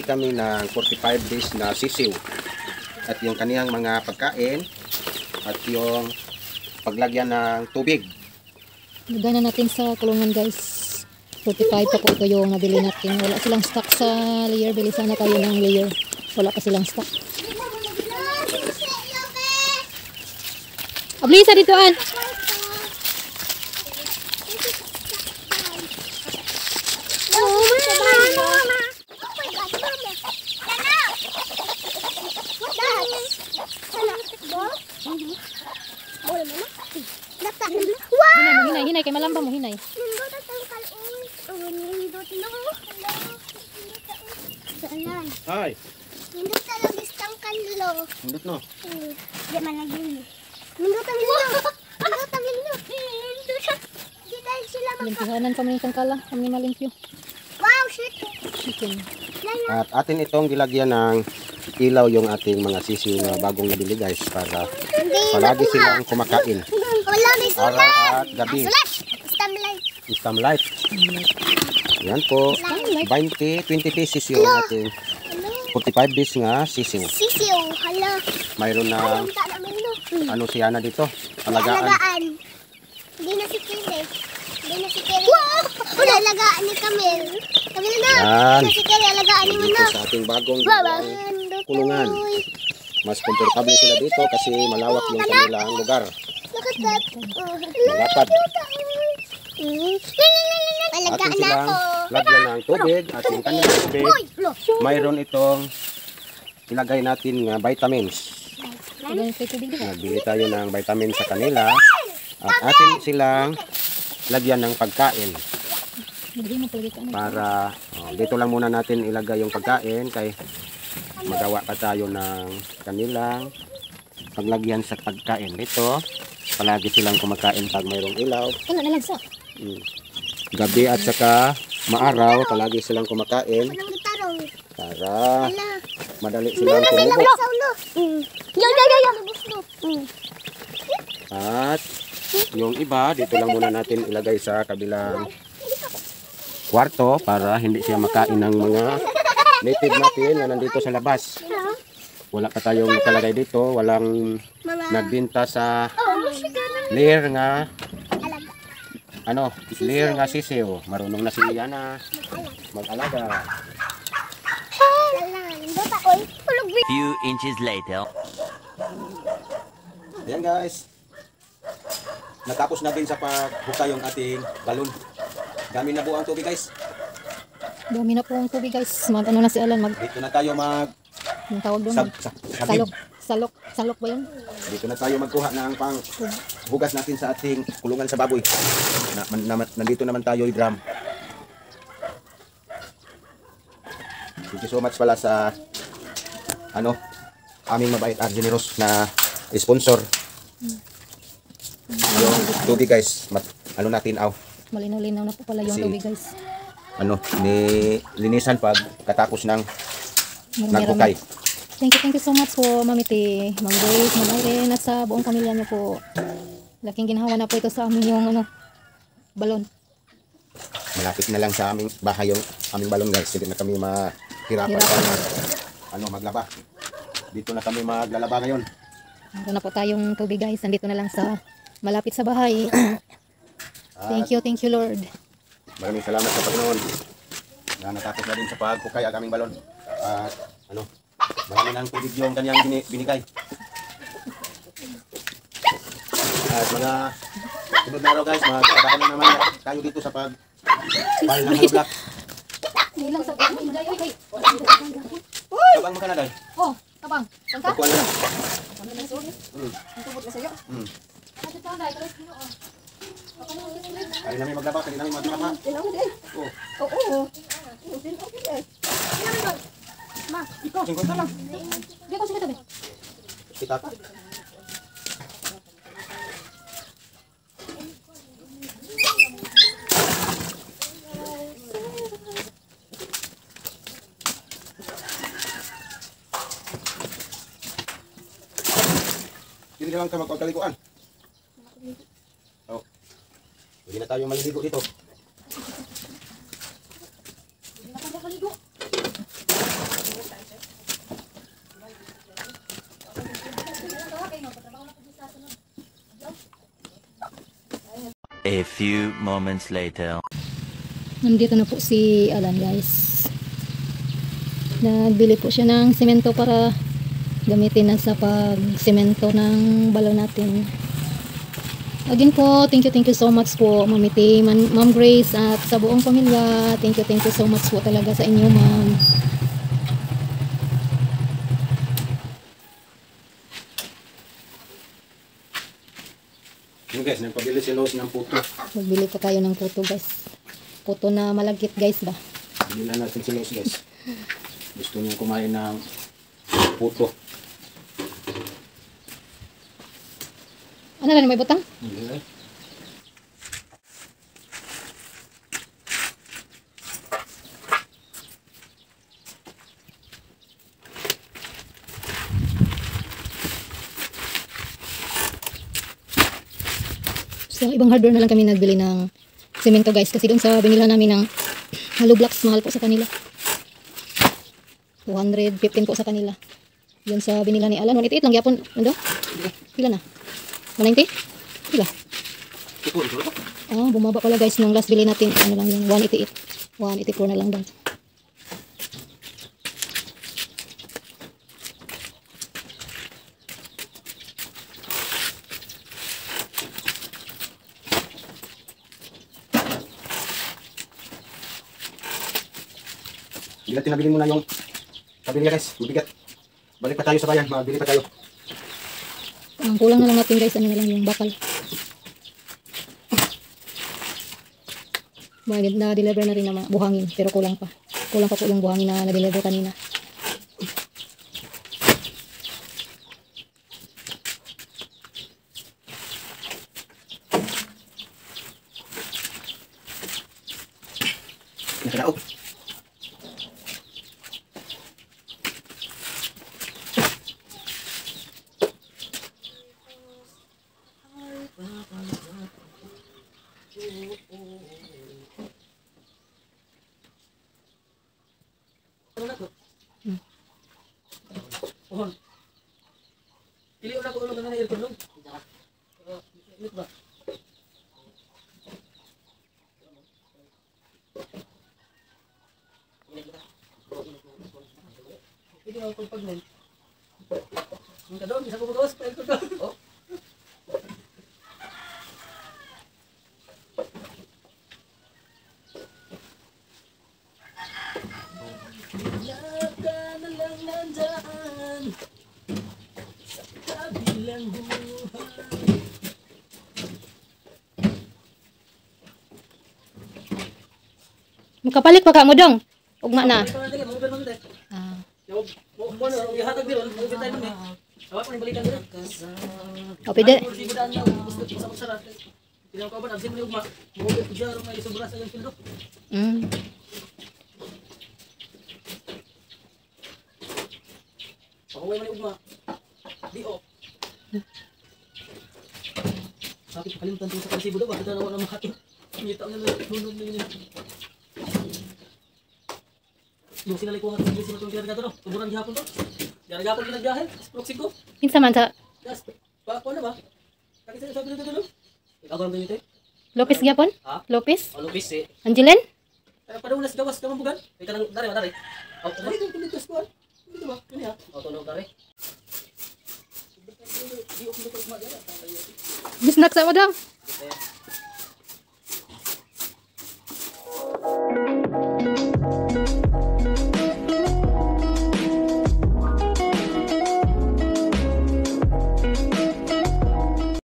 kami ng 45 days na sisiw. At yung kaniyang mga pagkain at yung paglagyan ng tubig. Lagyan na natin sa kulungan guys. 45 pa po ito yung nabili natin. Wala silang stock sa layer. Bili sana tayo ng layer. Wala pa silang stock. Ablisa dito an. Hinay kay malamba mo hinay. Hi. Nindot na lang istang kanlo. Nindot no. Di man lagi. Nindot ang lino. Nindot ang lino. Di dahil sila Limpihanan kami ng kangkala. Kami malimpyo. Wow, shit. Chicken. At atin itong gilagyan ng ilaw yung ating mga sisiw na bagong nabili guys para palagi silang kumakain. Wala may sulat. Araw at gabi. Sulat. Stamlight. Stamlight. Yan po. 20 pesos yung ating 45 days nga sisiw. Sisiw. Hala. Mayroon na Punta namin no. ano siya na dito. Alagaan. Alagaan. Hindi na si Kiri. Hindi na si Kiri. Wala alagaan ni Camille. Camille na. Yan. Si Kiri alagaan ni mo Dito na. sa ating bagong kulungan. Mas komportable sila dito kasi malawak yung kanilang lugar. Nakatat. Malapad. Alagaan Atin na silang ako. lagyan ng tubig at yung kanilang tubig mayroon itong ilagay natin nga vitamins. Lagyan kayo tubig dito. Nagbili tayo ng vitamins sa kanila at atin silang lagyan ng pagkain Lagyan mo palagi ka. para dito lang muna natin ilagay yung pagkain kay magawa pa tayo ng kanilang paglagyan sa pagkain. Dito palagi silang kumakain pag mayroong ilaw. Ano nalagsa? Gabi at saka maaraw palagi silang kumakain Anong gitarong? para Hala. madali silang tumubo. At yung iba dito lang muna natin ilagay sa kabilang kwarto para hindi siya makain ng mga native natin na nandito sa labas. Wala pa tayong nakalagay dito, walang nagbenta sa layer nga layer nga sisiw. Marunong na si Liana mag-alaga. Few inches later. Ayan guys. Natapos na din sa paghukay yung ating balon. Dami na po ang tubig guys. Dami na po ang tubig guys. Ano na si Alan mag... Dito na tayo Yung tawag doon. sagib. Salok ba yun? Dito na tayo magkuha ng pang hugas natin sa ating kulungan sa baboy. Nandito naman tayo i-drum. Thank you so much pala sa aming mabait at generous na sponsor. Yung tubig guys, Malinaw-linaw na po pala yung tubig guys. Linisan pag katapos ng naghukay. Thank you so much po Mami T, Ma'am Grace, Ma'am Irene at sa buong pamilya niyo po. Laking ginhawa na po ito sa amin yung balon. Malapit na lang sa aming bahay yung aming balon guys. Hindi na kami mahirapan maglaba. Dito na kami maglalaba ngayon. Meron na po tayong tubig guys. Nandito na lang sa malapit sa bahay. Thank you Lord. Maraming salamat sa Panginoon na natapos na din sa paghukay ang aming balon. At marami ng tubig yung kanyang binigay. At mga sunod na araw guys, magkakaroon na naman tayo dito sa pag-file ng mga block. Nilang sa amin dai oy. Tabang mo ka na dahil. Oh, tabang. Tangka. Pagkuhan na. Ano na sorry? Ang tubot na sayo. Ano ta dai kalos kino oh. Kali namin maglaba, kali namin maglaba. Dilaw din. Oh. Oo. Okay. Ma, ikaw. 50 lang. Di ko sige tabi. Kita. Hindi lang ka magpagkaliguan. Oh. Hindi na tayo maliligo dito. A few moments later. Nandito na po si Alan guys. Nagbili po siya ng semento para gamitin na sa pag-semento ng balon natin. Again po, thank you so much po Mamiti, Ma'am Grace at sa buong pamilya. Thank you so much po talaga sa inyo ma'am. Yun guys, nagpabili si Los ng puto. Magbili pa tayo ng puto guys. Puto na malagkit guys ba? Bili na natin si Los guys. Gusto niya kumain ng puto. Ano na may butang? Okay. Sa ibang hardware na lang kami nagbili ng semento guys kasi doon sa binila namin ng hollow blocks mahal po sa kanila. 215 po sa kanila. Yun sa binila ni Alan 188 lang yapon. Ano? Pila na? 190? Pila? Ah, bumaba pala guys nung last bili natin. Ano lang yun? 188. 184 na lang daw. Bigat tinabili muna yung pabili guys. Mabigat. Balik pa tayo sa bayan. Mabili pa tayo. Ang kulang na lang natin guys. Ano na lang yung bakal. Na-deliver na rin ng mga buhangin. Pero kulang pa. Kulang pa po yung buhangin na na-deliver kanina. Nakadaog. Pili ulang ko ulang na aircon lang. Init ba? Pili ako pag nun. Ang kadon, bisa ko magawas pa aircon ka. Oh. Makapalit pa ka mo dong. Ugma na. Ah. O pwede. Mm. Sakit kalimutan tuh sa kalsibo daw, bakit na wala makato. Ngita nga na lunod na yun. Yung sinalik ko nga itong bilis na itong kinagat to, tuburan gihapon to. Gihapon pinagbiyahe, proxy ko. Kinsa man sa Gas, pa na ba? Kakit sa sabi nito. Ikaw ba ang ganito eh? Lopez gyapon? Ha? Lopez? O lupis eh. Angeline? Kaya pa daw nas gawas ka mambugan. Ika nang dari. O, dito dito squad. Dito ba? Yun ya. O tunog dari. Bisnak sa mo dong.